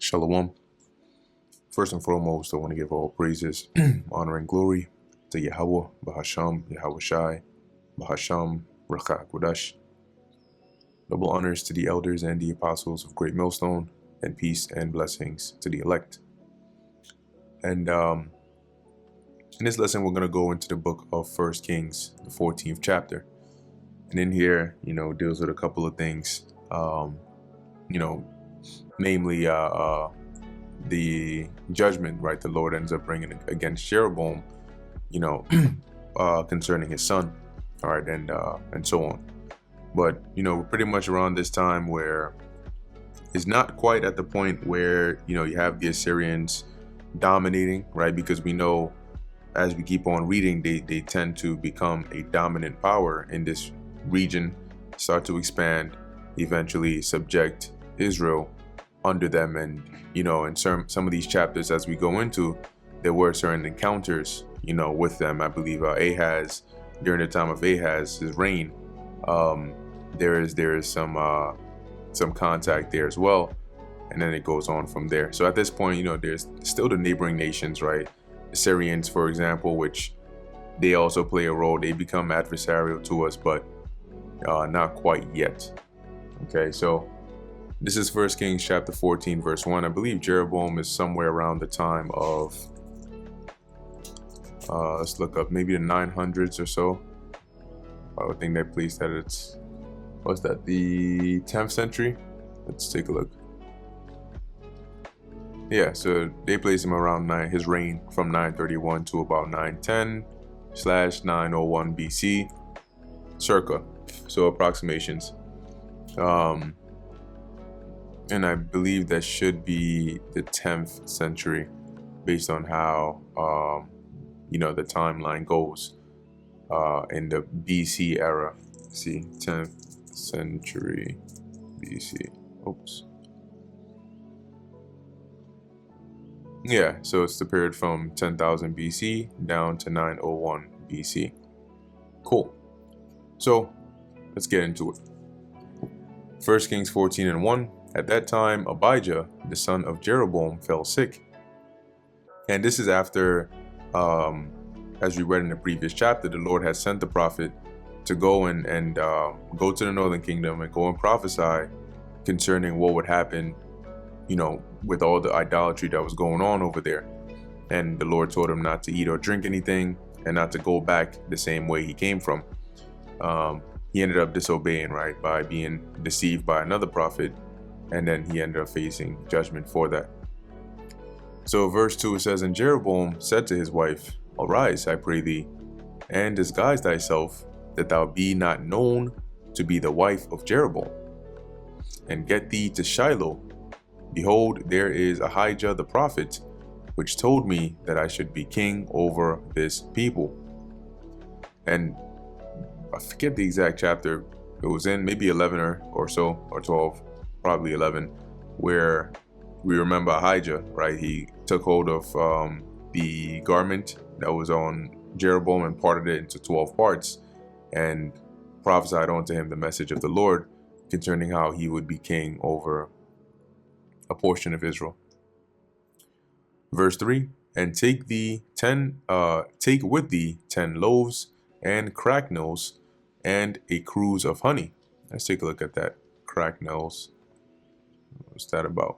Shalom. First and foremost, I want to give all praises, honor, and glory to Yahweh, Bahasham, Yahweh Shai, Bahasham, Rakha Kodash. Double honors to the elders and the apostles of Great Millstone, and peace and blessings to the elect. And in this lesson, we're going to go into the book of 1 Kings, the 14th chapter. And in here, deals with a couple of things, namely the judgment, right, the Lord ends up bringing against Jeroboam, concerning his son, all right, and so on. But, we're pretty much around this time where it's not quite at the point where, you have the Assyrians dominating, right, because we know as we keep on reading, they tend to become a dominant power in this region, start to expand, eventually subject Israel under them. And in some of these chapters as we go into, there were certain encounters with them. I believe Ahaz, during the time of Ahaz's reign, there is some contact there as well, and then it goes on from there. So at this point, there's still the neighboring nations, right? The Syrians, for example, which they also play a role. They become adversarial to us, but not quite yet. Okay, so this is 1 Kings chapter 14, verse 1. I believe Jeroboam is somewhere around the time of, let's look up, maybe the 900s or so. I would think they placed that it's, what's that, the 10th century? Let's take a look. Yeah, so they placed him around his reign from 931 to about 910/901 BC, circa. So approximations. And I believe that should be the 10th century based on how, the timeline goes in the BC era. Let's see, 10th century BC. Oops. Yeah, so it's the period from 10,000 BC down to 901 BC. Cool. So let's get into it. 1 Kings 14 and 1. At that time, Abijah, the son of Jeroboam, fell sick. And this is after, as we read in the previous chapter, the Lord had sent the prophet to go and go to the northern kingdom and go and prophesy concerning what would happen, with all the idolatry that was going on over there. And the Lord told him not to eat or drink anything and not to go back the same way he came from. He ended up disobeying, right, by being deceived by another prophet. And then he ended up facing judgment for that. So verse 2, it says, And Jeroboam said to his wife, Arise, I pray thee, and disguise thyself, that thou be not known to be the wife of Jeroboam, and get thee to Shiloh. Behold, there is Ahijah the prophet, which told me that I should be king over this people. And I forget the exact chapter it was in, maybe 11 or so, or 12. Probably 11, where we remember Ahijah, right? He took hold of the garment that was on Jeroboam and parted it into 12 parts and prophesied unto him the message of the Lord concerning how he would be king over a portion of Israel. Verse 3, and take with thee 10 loaves and cracknels and a cruse of honey. Let's take a look at that. Cracknels. What's that about?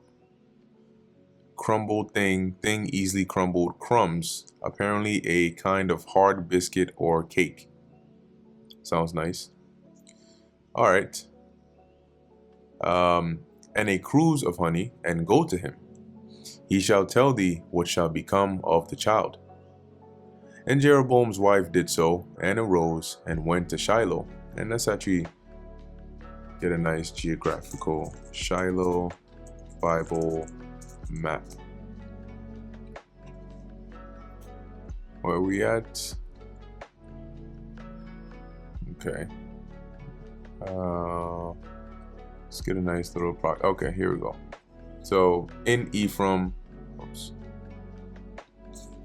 Crumbled thing easily crumbled, crumbs, apparently a kind of hard biscuit or cake. Sounds nice. All right. And a cruse of honey, and go to him. He shall tell thee what shall become of the child. And Jeroboam's wife did so, and arose and went to Shiloh. And let's actually get a nice geographical Shiloh Bible map. Where are we at? Okay. Let's get a nice little okay, here we go. So in Ephraim, oops.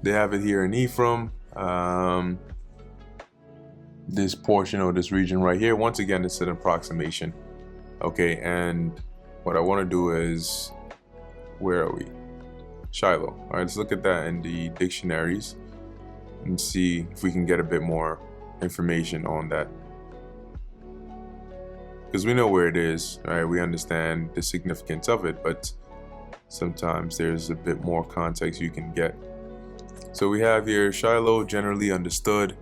They have it here in Ephraim. This portion or this region right here, once again, it's an approximation. Okay, and what I want to do is where are we? Shiloh. All right, let's look at that in the dictionaries and see if we can get a bit more information on that. Because we know where it is, right? We understand the significance of it, but sometimes there's a bit more context you can get. So we have here Shiloh, generally understood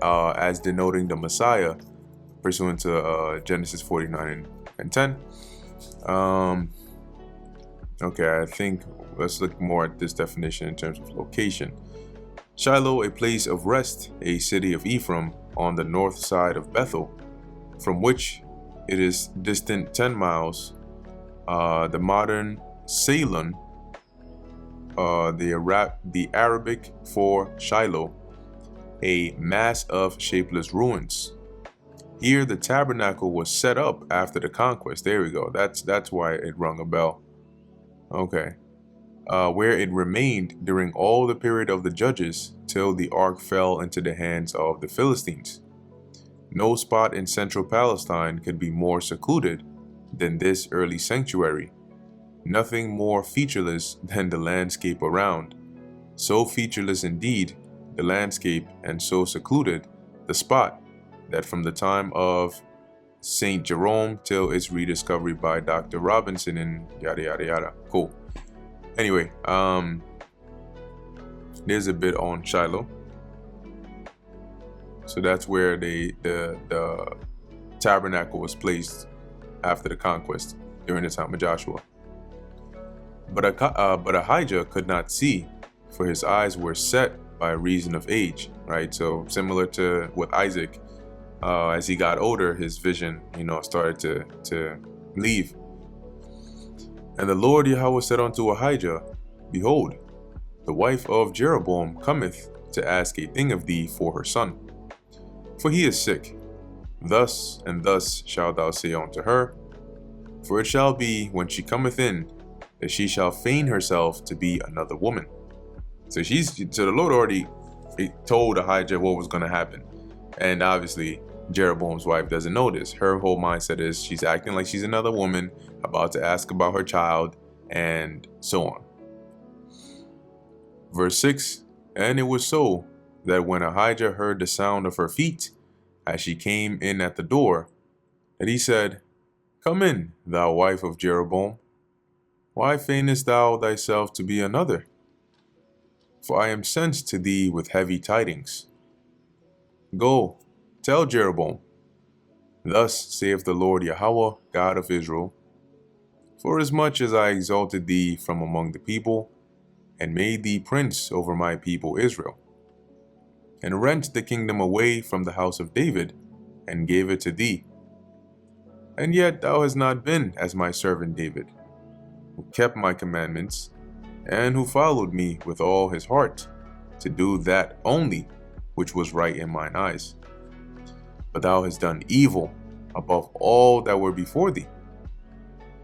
as denoting the Messiah, pursuant to Genesis 49 and 10. Okay, I think let's look more at this definition in terms of location. Shiloh, a place of rest, a city of Ephraim on the north side of Bethel, from which it is distant 10 miles. The modern Ceylon, the Arabic for Shiloh, a mass of shapeless ruins. Here, the tabernacle was set up after the conquest. There we go. That's why it rung a bell. Okay. Where it remained during all the period of the judges till the ark fell into the hands of the Philistines. No spot in central Palestine could be more secluded than this early sanctuary. Nothing more featureless than the landscape around. So featureless indeed, the landscape, and so secluded, the spot, that from the time of St. Jerome till its rediscovery by Dr. Robinson and yada yada yada. Cool. Anyway, there's a bit on Shiloh. So that's where the tabernacle was placed after the conquest during the time of Joshua. But Ahijah could not see, for his eyes were set by reason of age. Right. So similar to with Isaac, as he got older, his vision, started to leave. And the Lord Yahweh said unto Ahijah, Behold, the wife of Jeroboam cometh to ask a thing of thee for her son. For he is sick. Thus and thus shalt thou say unto her, for it shall be when she cometh in, that she shall feign herself to be another woman. So the Lord already told Ahijah what was going to happen. And obviously, Jeroboam's wife doesn't know this. Her whole mindset is she's acting like she's another woman, about to ask about her child, and so on. Verse 6, and it was so, that when Ahijah heard the sound of her feet, as she came in at the door, that he said, Come in, thou wife of Jeroboam. Why feignest thou thyself to be another? For I am sent to thee with heavy tidings. Go, tell Jeroboam, Thus saith the Lord Yahweh, God of Israel, Forasmuch as I exalted thee from among the people, and made thee prince over my people Israel, and rent the kingdom away from the house of David, and gave it to thee. And yet thou hast not been as my servant David, who kept my commandments, and who followed me with all his heart, to do that only which was right in mine eyes. But thou hast done evil above all that were before thee.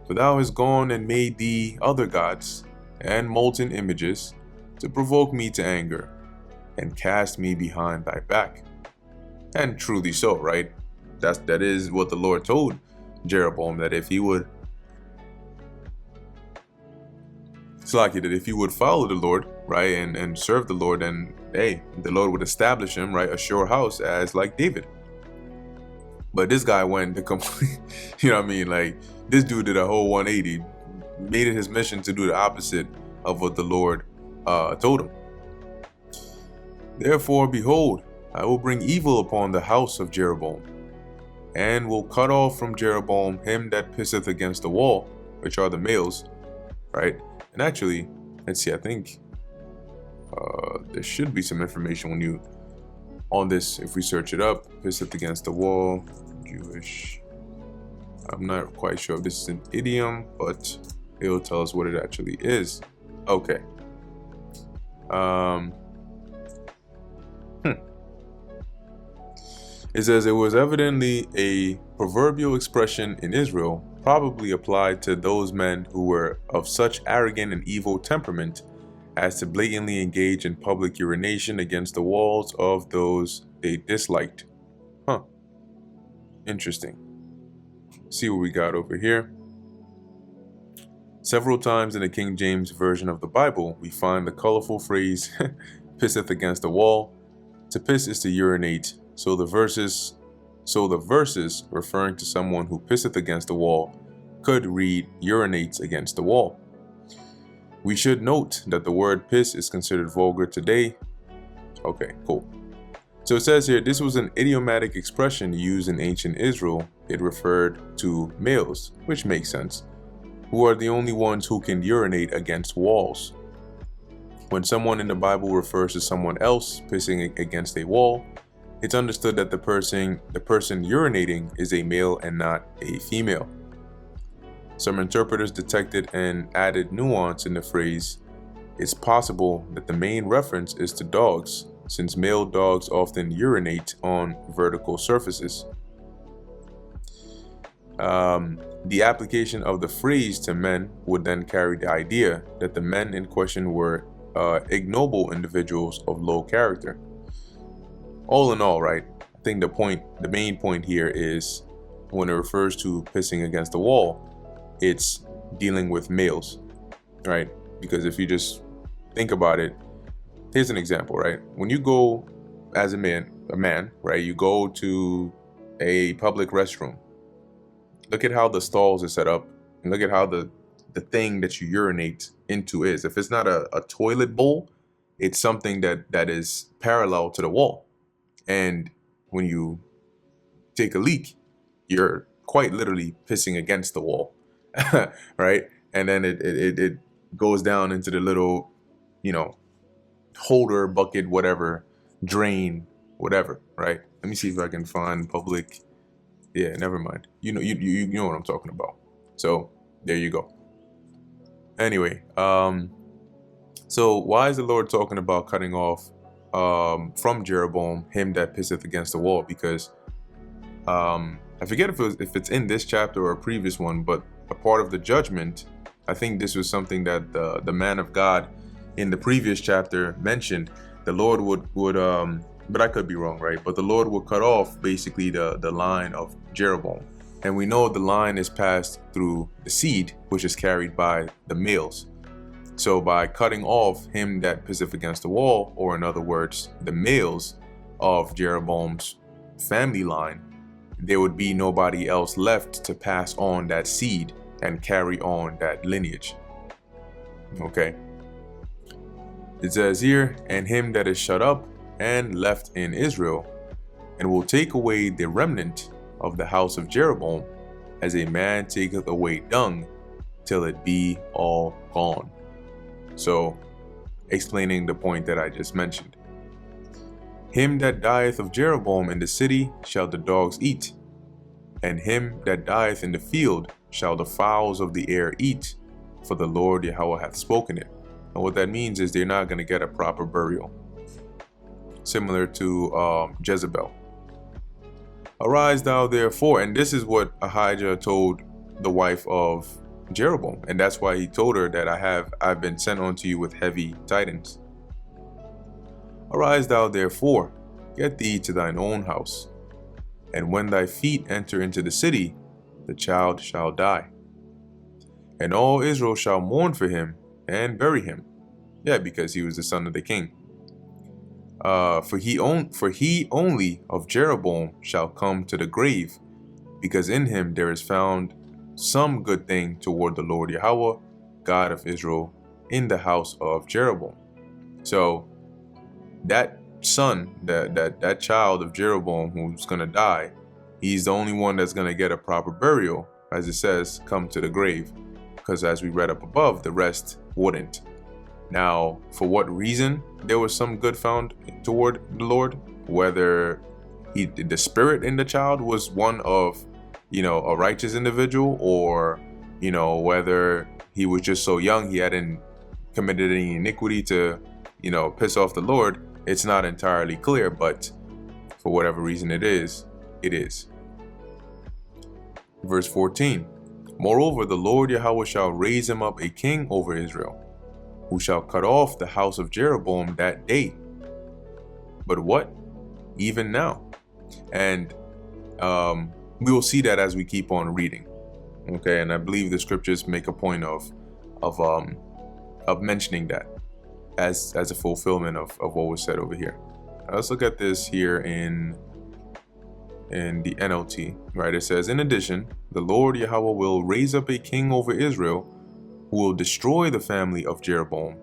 For thou hast gone and made thee other gods, and molten images, to provoke me to anger, and cast me behind thy back. And truly so, right? That is what the Lord told Jeroboam, that if he would follow the Lord, right, and serve the Lord, then hey, the Lord would establish him, right, a sure house as like David. But this guy went the complete, like this dude did a whole 180, made it his mission to do the opposite of what the Lord told him. Therefore, behold, I will bring evil upon the house of Jeroboam, and will cut off from Jeroboam him that pisseth against the wall, which are the males, right? And actually, let's see, I think there should be some information on this if we search it up. Pisseth against the wall, Jewish. I'm not quite sure if this is an idiom, but it'll tell us what it actually is. Okay. It says it was evidently a proverbial expression in Israel, probably applied to those men who were of such arrogant and evil temperament as to blatantly engage in public urination against the walls of those they disliked. Interesting. See what we got over here. Several times in the King James Version of the Bible, we find the colorful phrase, pisseth against the wall. To piss is to urinate, so the verses referring to someone who pisseth against the wall could read urinates against the wall. We should note that the word piss is considered vulgar today. Okay, cool. So it says here, this was an idiomatic expression used in ancient Israel. It referred to males, which makes sense, who are the only ones who can urinate against walls. When someone in the Bible refers to someone else pissing against a wall, it's understood that the person urinating is a male and not a female. Some interpreters detected an added nuance in the phrase. It's possible that the main reference is to dogs, since male dogs often urinate on vertical surfaces. The application of the phrase to men would then carry the idea that the men in question were ignoble individuals of low character. All in all, right, I think the main point here is when it refers to pissing against the wall, it's dealing with males, right? Because if you just think about it, here's an example, right? When you go as a man, right, you go to a public restroom. Look at how the stalls are set up, and look at how the thing that you urinate into is. If it's not a toilet bowl, it's something that is parallel to the wall. And when you take a leak, you're quite literally pissing against the wall, right? And then it goes down into the little, holder, bucket, whatever, drain, whatever, right? Let me see if I can find public. Yeah, never mind. You know what I'm talking about. So there you go. Anyway, so why is the Lord talking about cutting off from Jeroboam him that pisseth against the wall? Because I forget if it's in this chapter or a previous one, but a part of the judgment, I think this was something that the man of God in the previous chapter mentioned. The Lord would but I could be wrong, right? But the Lord would cut off basically the line of Jeroboam. And we know the line is passed through the seed, which is carried by the males. So by cutting off him that pisseth against the wall, or in other words, the males of Jeroboam's family line, there would be nobody else left to pass on that seed and carry on that lineage. Okay. It says here, and him that is shut up and left in Israel, and will take away the remnant of the house of Jeroboam, as a man taketh away dung, till it be all gone. So, explaining the point that I just mentioned. Him that dieth of Jeroboam in the city shall the dogs eat, and him that dieth in the field shall the fowls of the air eat, for the Lord Yahweh hath spoken it. And what that means is they're not going to get a proper burial. Similar to Jezebel. Arise thou therefore, and this is what Ahijah told the wife of Jeroboam, and that's why he told her that I've been sent unto you with heavy tidings. Arise thou therefore, get thee to thine own house, and when thy feet enter into the city, the child shall die. And all Israel shall mourn for him and bury him. Yeah, because he was the son of the king. For he only of Jeroboam shall come to the grave, because in him there is found some good thing toward the Lord Yahweh, God of Israel, in the house of Jeroboam. So that son, that child of Jeroboam who's going to die, he's the only one that's going to get a proper burial, as it says, come to the grave, because as we read up above, the rest wouldn't. Now, for what reason there was some good found toward the Lord, whether the spirit in the child was one of, a righteous individual, or, whether he was just so young he hadn't committed any iniquity to, piss off the Lord, it's not entirely clear, but for whatever reason it is. Verse 14, moreover, the Lord Yahweh shall raise him up a king over Israel, who shall cut off the house of Jeroboam that day. But what? Even now. And we will see that as we keep on reading. Okay, and I believe the scriptures make a point of of mentioning that as a fulfillment of what was said over here. Let's look at this here in the NLT, right? It says, in addition, the Lord Yahweh will raise up a king over Israel who will destroy the family of Jeroboam.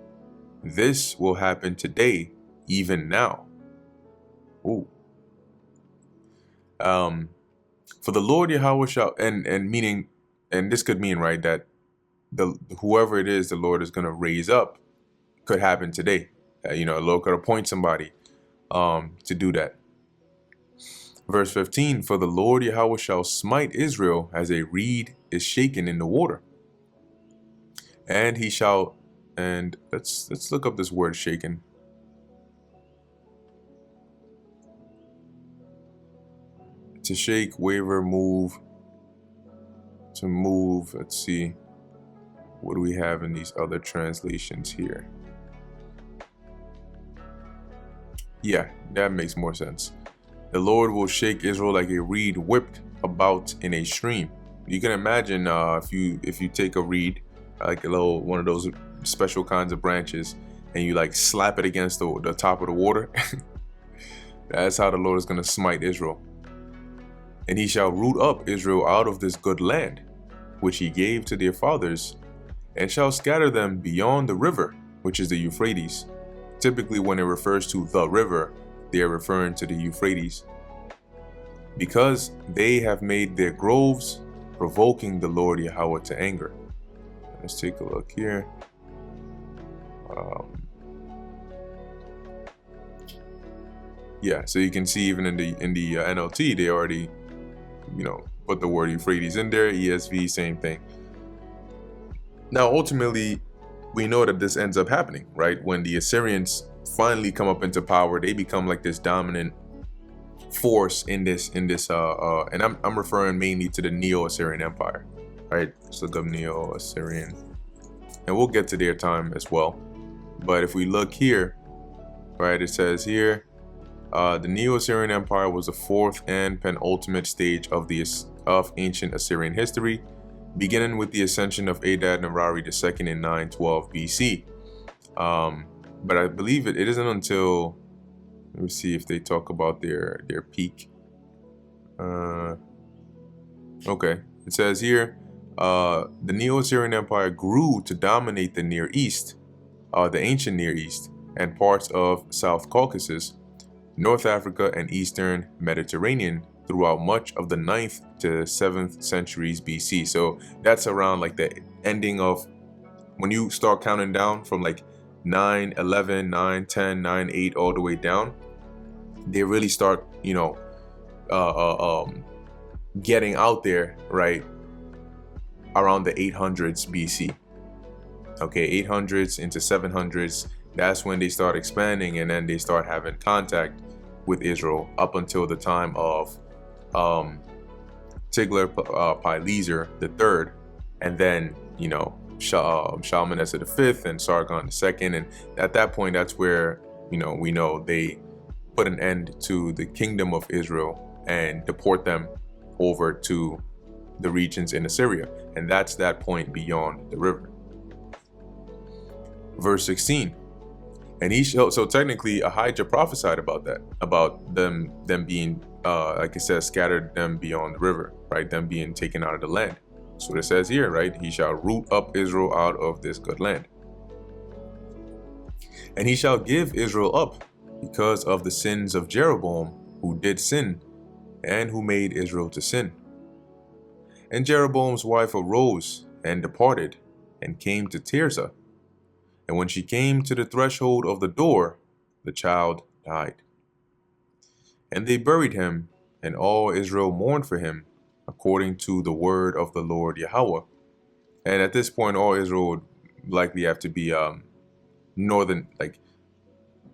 This will happen today, even now. Ooh. For the Lord Yahweh shall, and meaning, and this could mean, right, that whoever it is the Lord is going to raise up could happen today. The Lord could appoint somebody to do that. Verse 15, for the Lord Yahweh shall smite Israel as a reed is shaken in the water. And he shall, and let's look up this word shaken. To shake, waver, move, to move. Let's see. What do we have in these other translations here? Yeah, that makes more sense. The Lord will shake Israel like a reed whipped about in a stream. You can imagine if you take a reed, like a little one of those special kinds of branches, and you like slap it against the top of the water. That's how the Lord is going to smite Israel. And he shall root up Israel out of this good land, which he gave to their fathers, and shall scatter them beyond the river, which is the Euphrates. Typically, when it refers to the river, they are referring to the Euphrates. Because they have made their groves, provoking the Lord Yahweh to anger. Let's take a look here. Yeah, so you can see even in the NLT, they already, put the word Euphrates in there. ESV, same thing. Now, ultimately, we know that this ends up happening, right? When the Assyrians finally come up into power, they become like this dominant force in this, and I'm referring mainly to the Neo-Assyrian Empire, right? Let's look up Neo-Assyrian, and we'll get to their time as well. But if we look here, right, it says here, the Neo-Assyrian Empire was the fourth and penultimate stage of ancient Assyrian history, beginning with the ascension of Adad-nirari II in 912 BC. But I believe it isn't until, let me see if they talk about their peak. Okay, it says here, the Neo-Assyrian Empire grew to dominate the Near East, the ancient Near East, and parts of South Caucasus, North Africa, and Eastern Mediterranean throughout much of the 9th to 7th centuries BC. So that's around like the ending of, when you start counting down from like 9, 11, 9, 10, 9, 8, all the way down, they really start, getting out there, right, around the 800s BC. Okay, 800s into 700s, that's when they start expanding, and then they start having contact with Israel up until the time of Tiglath-Pileser III, and then, Shalmaneser V and Sargon II. And at that point, that's where, we know they put an end to the kingdom of Israel and deport them over to the regions in Assyria. And that's that point beyond the river. Verse 16. And so technically Ahijah prophesied about that, about them being, like it says, scattered them beyond the river, right? Them being taken out of the land. So it says here, right? He shall root up Israel out of this good land. And he shall give Israel up because of the sins of Jeroboam, who did sin, and who made Israel to sin. And Jeroboam's wife arose and departed, and came to Tirzah. And when she came to the threshold of the door, the child died. And they buried him, and all Israel mourned for him, according to the word of the Lord Yahweh. And at this point, all Israel would likely have to be northern, like,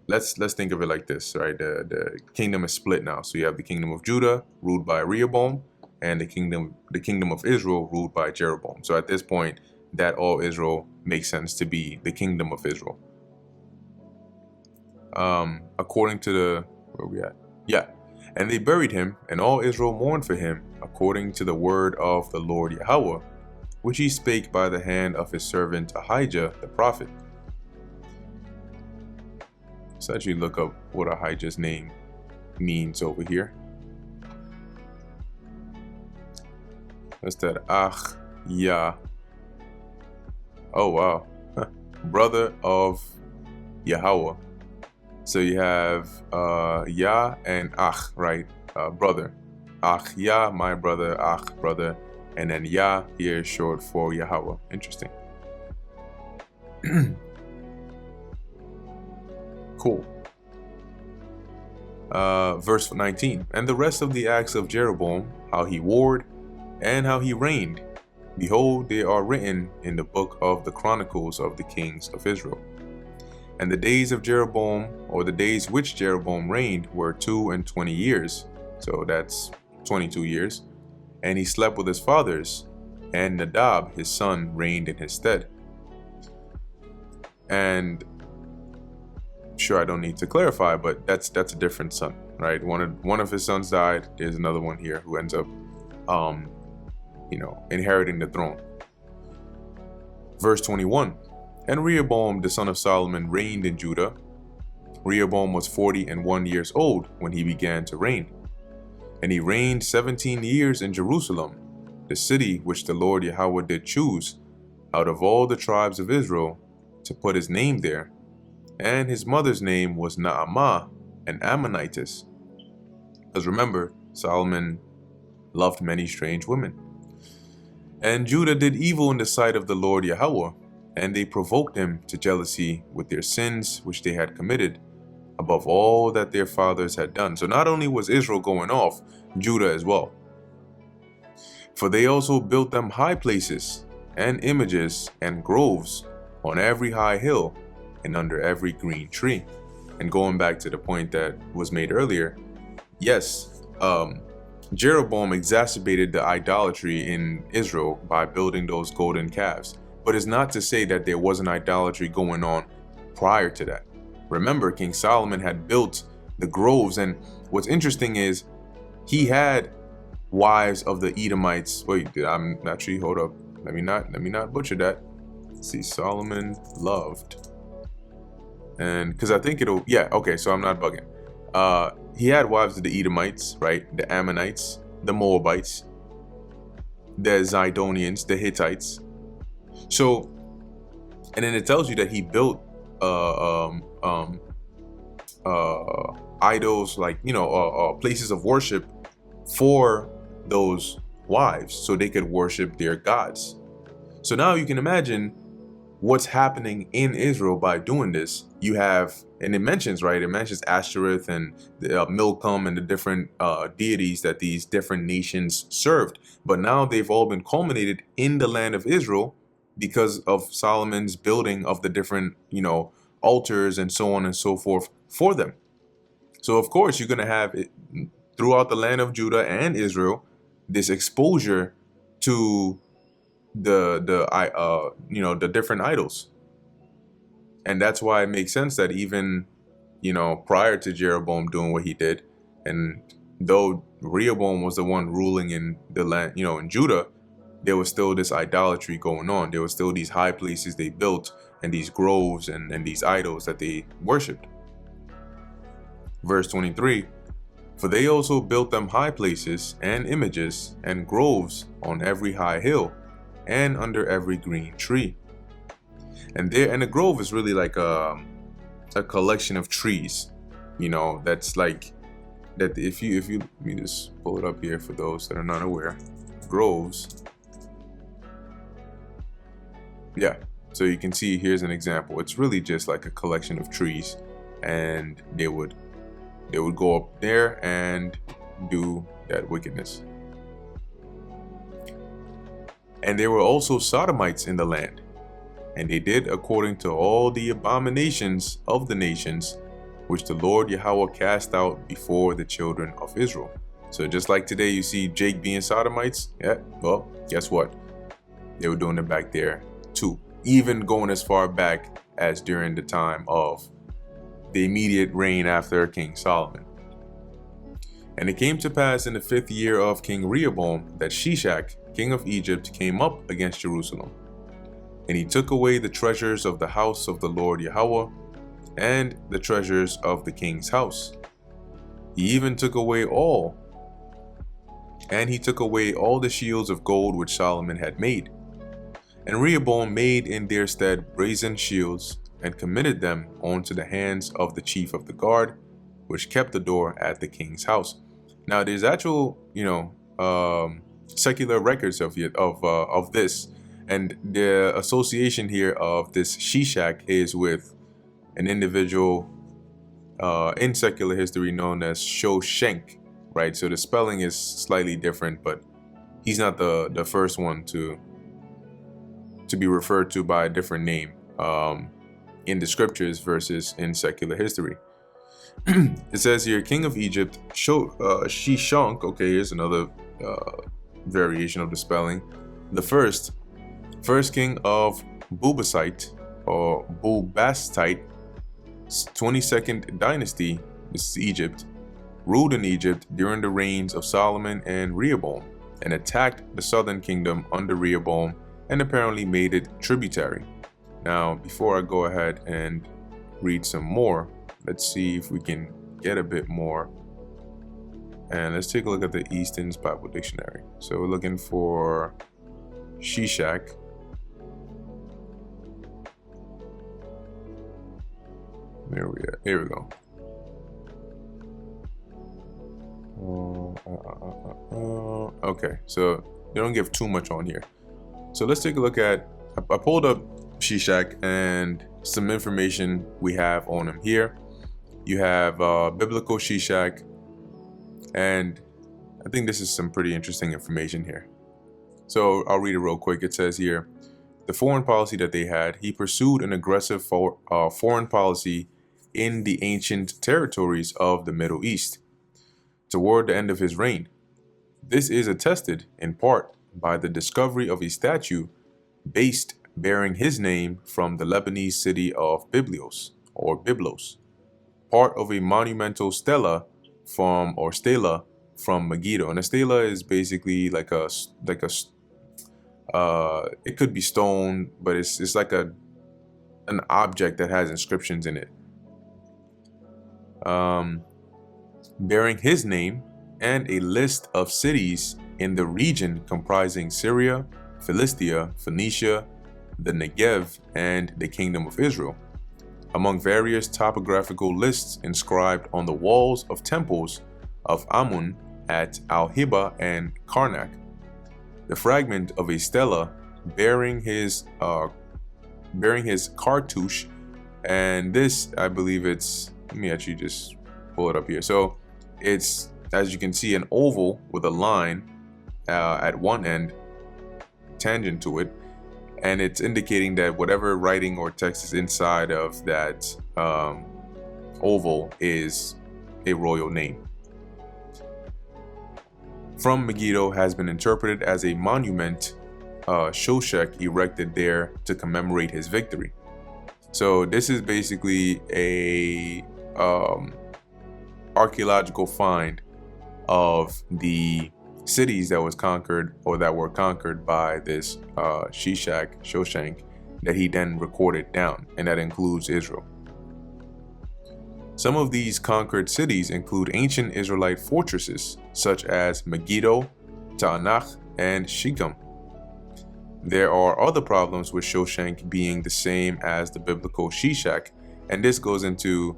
let's think of it like this, right? The kingdom is split now. So you have the kingdom of Judah, ruled by Rehoboam, and the kingdom of Israel, ruled by Jeroboam. So at this point, that all Israel makes sense to be the kingdom of Israel. According to the, where we at? Yeah. And they buried him, and all Israel mourned for him, according to the word of the Lord Yahweh. which he spake by the hand of his servant Ahijah the prophet. Let's actually look up what Ahijah's name means over here. That's that Yah. Oh wow. Brother of Yahweh. So you have Yah and Ach, right? Brother. Ach Yah, my brother, Ach, brother. And then Yah here is short for Yahweh. Interesting. Cool. Verse 19. And the rest of the acts of Jeroboam, how he warred, and how he reigned, behold, they are written in the book of the Chronicles of the kings of Israel. And the days of Jeroboam, or the days which Jeroboam reigned, were 22 years. So that's 22 years. And he slept with his fathers, and Nadab, his son, reigned in his stead. And sure, I don't need to clarify, but that's a different son, right? One of his sons died. There's another one here who ends up, inheriting the throne. Verse 21. And Rehoboam, the son of Solomon, reigned in Judah. Rehoboam was 41 years old when he began to reign. And he reigned 17 years in Jerusalem, the city which the Lord Yahweh did choose out of all the tribes of Israel to put his name there. And his mother's name was Naamah, an Ammonitess. Because remember, Solomon loved many strange women. And Judah did evil in the sight of the Lord Yahweh, and they provoked him to jealousy with their sins which they had committed, above all that their fathers had done. So not only was Israel going off, Judah as well. For they also built them high places, and images, and groves, on every high hill, and under every green tree. And going back to the point that was made earlier, yes, Jeroboam exacerbated the idolatry in Israel by building those golden calves. But it's not to say that there wasn't idolatry going on prior to that. Remember, King Solomon had built the groves, and what's interesting is he had wives of the Edomites. Wait, hold up. Let me not butcher that. Let's see, Solomon loved. And because I think so I'm not bugging. He had wives of the Edomites, right? The Ammonites, the Moabites, the Zidonians, the Hittites. So, and then it tells you that he built idols, like, places of worship for those wives so they could worship their gods. So now you can imagine what's happening in Israel by doing this. You have, and it mentions Ashtoreth and the Milcom and the different deities that these different nations served. But now they've all been culminated in the land of Israel because of Solomon's building of the different, altars and so on and so forth for them. So of course you're going to have it throughout the land of Judah and Israel, this exposure to the different idols. And that's why it makes sense that even, prior to Jeroboam doing what he did, and though Rehoboam was the one ruling in the land, in Judah, there was still this idolatry going on. There was still these high places they built and these groves and these idols that they worshipped. Verse 23, for they also built them high places and images and groves on every high hill and under every green tree. And the grove is really like a collection of trees, that's like that. If you let me just pull it up here for those that are not aware. Groves. Yeah. So you can see here's an example. It's really just like a collection of trees, and they would go up there and do that wickedness. And there were also Sodomites in the land, and they did according to all the abominations of the nations, which the Lord Yahweh cast out before the children of Israel. So just like today you see Jake being Sodomites, yeah, well, guess what? They were doing it back there too, even going as far back as during the time of the immediate reign after King Solomon. And it came to pass in the 5th year of King Rehoboam that Shishak, king of Egypt, came up against Jerusalem. And he took away the treasures of the house of the Lord Yahweh, and the treasures of the king's house. He even took away all the shields of gold which Solomon had made. And Rehoboam made in their stead brazen shields, and committed them onto the hands of the chief of the guard, which kept the door at the king's house. Now there's actual, secular records of this, and the association here of this Shishak is with an individual in secular history known as Shoshenq, right? So the spelling is slightly different, but he's not the first one to be referred to by a different name in the scriptures versus in secular history. It says here, king of Egypt, Shishak. Okay, here's another variation of the spelling. The first king of Bubasite or Bubastite, 22nd dynasty, this is Egypt, ruled in Egypt during the reigns of Solomon and Rehoboam, and attacked the southern kingdom under Rehoboam, and apparently made it tributary. Now, before I go ahead and read some more, let's see if we can get a bit more. And let's take a look at the Easton's Bible Dictionary. So we're looking for Shishak. Here we go. Okay, so they don't give too much on here. So let's take a look at, I pulled up Shishak and some information we have on him here. You have biblical Shishak, and I think this is some pretty interesting information here. So I'll read it real quick. It says here, the foreign policy that they had, he pursued an aggressive foreign policy in the ancient territories of the Middle East toward the end of his reign. This is attested in part by the discovery of a statue bearing his name from the Lebanese city of Byblos, part of a monumental stela from Megiddo. And a stela is basically like a it could be stone, but it's like an object that has inscriptions in it, bearing his name, and a list of cities in the region comprising Syria, Philistia, Phoenicia, the Negev, and the Kingdom of Israel, among various topographical lists inscribed on the walls of temples of Amun at Al-Hiba and Karnak. The fragment of a stela bearing his cartouche, and this, I believe it's, let me actually just pull it up here. So it's, as you can see, an oval with a line at one end tangent to it, and it's indicating that whatever writing or text is inside of that oval is a royal name. From Megiddo has been interpreted as a monument Shoshenq erected there to commemorate his victory. So this is basically a archaeological find of the cities that was conquered, or that were conquered by this Shoshenq, that he then recorded down, and that includes Israel. Some of these conquered cities include ancient Israelite fortresses such as Megiddo, Taanach, and Shechem. There are other problems with Shoshenq being the same as the biblical Shishak, and this goes into,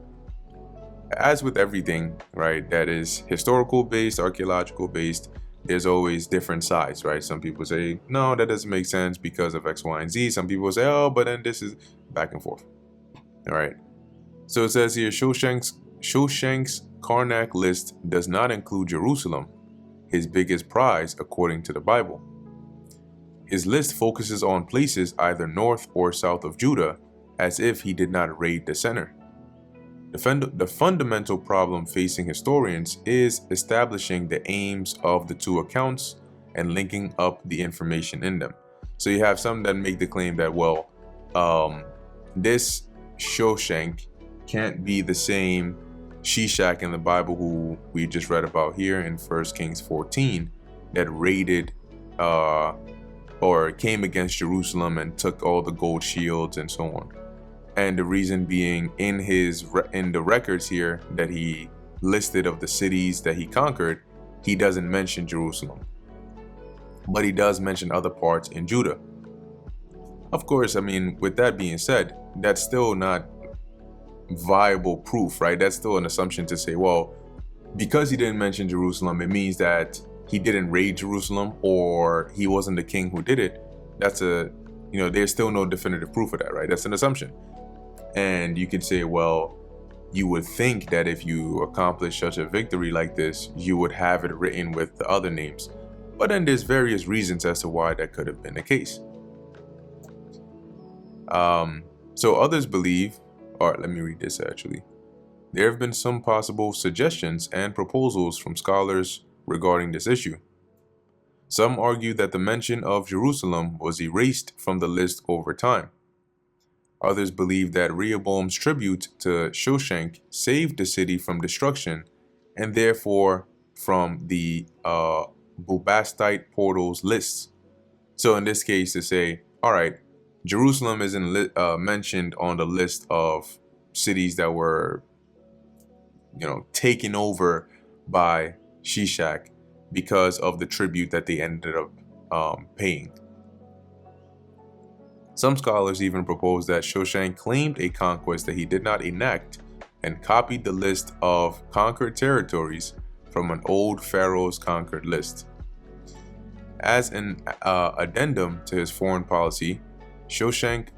as with everything, right, that is historical based, archaeological based, there's always different sides, right? Some people say, no, that doesn't make sense because of X, Y, and Z. Some people say, oh, but then this is back and forth. All right. So it says here, Shoshenq's Karnak list does not include Jerusalem, his biggest prize according to the Bible. His list focuses on places either north or south of Judah, as if he did not raid the center. The fundamental problem facing historians is establishing the aims of the two accounts and linking up the information in them. So you have some that make the claim that, well, this Shoshenq can't be the same Shishak in the Bible who we just read about here in 1 Kings 14 that raided or came against Jerusalem and took all the gold shields and so on. And the reason being, in the records here that he listed of the cities that he conquered, he doesn't mention Jerusalem, but he does mention other parts in Judah. Of course, I mean, with that being said, that's still not viable proof, right? That's still an assumption to say, well, because he didn't mention Jerusalem, it means that he didn't raid Jerusalem or he wasn't the king who did it. There's still no definitive proof of that, right? That's an assumption. And you could say, well, you would think that if you accomplish such a victory like this, you would have it written with the other names. But then there's various reasons as to why that could have been the case. So others believe, or let me read this actually. There have been some possible suggestions and proposals from scholars regarding this issue. Some argue that the mention of Jerusalem was erased from the list over time. Others believe that Rehoboam's tribute to Shoshenq saved the city from destruction and therefore from the Bubastite portals lists. So in this case, to say, all right, Jerusalem isn't mentioned on the list of cities that were, taken over by Shishak because of the tribute that they ended up paying. Some scholars even propose that Shoshenq claimed a conquest that he did not enact and copied the list of conquered territories from an old pharaoh's conquered list. As an addendum to his foreign policy, Shoshenq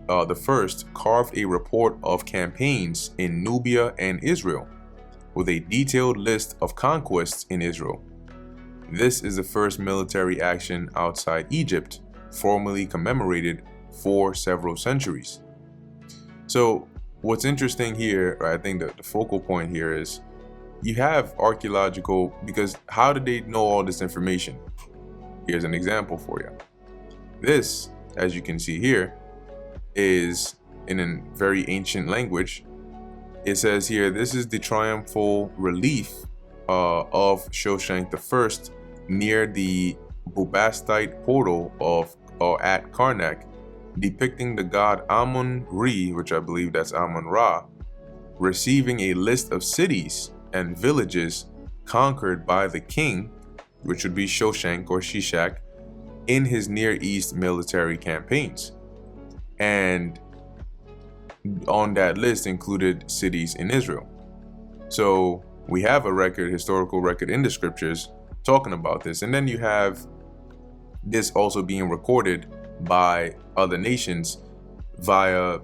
the first carved a report of campaigns in Nubia and Israel, with a detailed list of conquests in Israel. This is the first military action outside Egypt, formally commemorated for several centuries. So what's interesting here, I think that the focal point here is you have archaeological, because how did they know all this information? Here's an example for you. This, as you can see here, is in a very ancient language. It says here, this is the triumphal relief of Shoshenq I near the Bubastite portal at Karnak, depicting the god Amun-Re, which I believe that's Amun-Ra, receiving a list of cities and villages conquered by the king, which would be Shoshenq or Shishak, in his Near East military campaigns. And on that list included cities in Israel. So we have a historical record in the scriptures talking about this. And then you have this also being recorded by other nations via,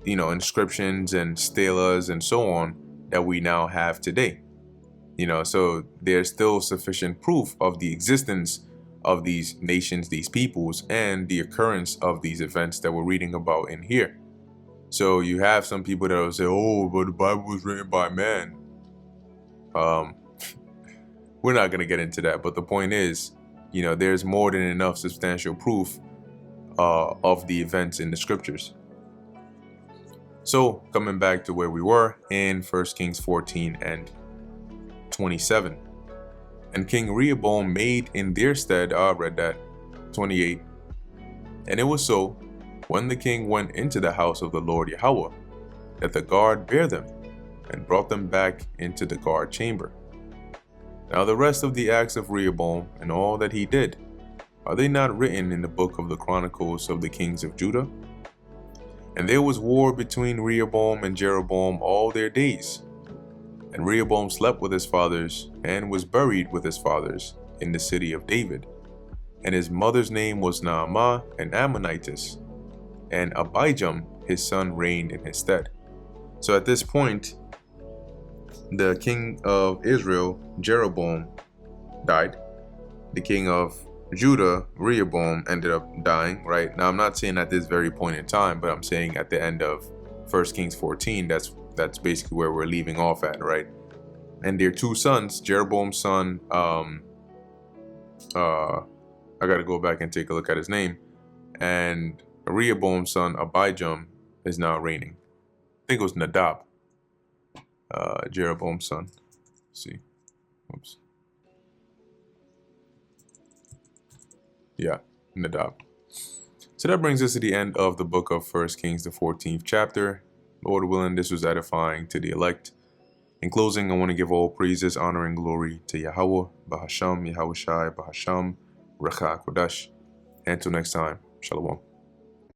inscriptions and stelas and so on that we now have today. So there's still sufficient proof of the existence of these nations, these peoples, and the occurrence of these events that we're reading about in here. So you have some people that will say, oh, but the Bible was written by man. We're not going to get into that, but the point is, there's more than enough substantial proof of the events in the scriptures. So coming back to where we were in 1 Kings 14 and 27. And King Rehoboam made in their stead, I read that, 28. And it was so, when the king went into the house of the Lord Yahweh, that the guard bare them, and brought them back into the guard chamber. Now the rest of the acts of Rehoboam, and all that he did, are they not written in the book of the Chronicles of the kings of Judah? And there was war between Rehoboam and Jeroboam all their days. And Rehoboam slept with his fathers, and was buried with his fathers in the city of David. And his mother's name was Naamah, an Ammonitess, and Abijam his son reigned in his stead. So at this point, the king of Israel, Jeroboam, died. The king of Judah, Rehoboam, ended up dying, right? Now I'm not saying at this very point in time, but I'm saying at the end of 1 Kings 14, that's basically where we're leaving off at, right? And their two sons, Jeroboam's son, I gotta go back and take a look at his name, and Rehoboam's son, Abijam, is now reigning. I think it was Nadab, Jeroboam's son. Let's see. Oops. Yeah, Nadab. So that brings us to the end of the book of 1 Kings, the 14th chapter. Lord willing, this was edifying to the elect. In closing, I want to give all praises, honor, and glory to Yahweh, Bahasham, Yahushai, Bahasham, Recha Kodash. And until next time, Shalom.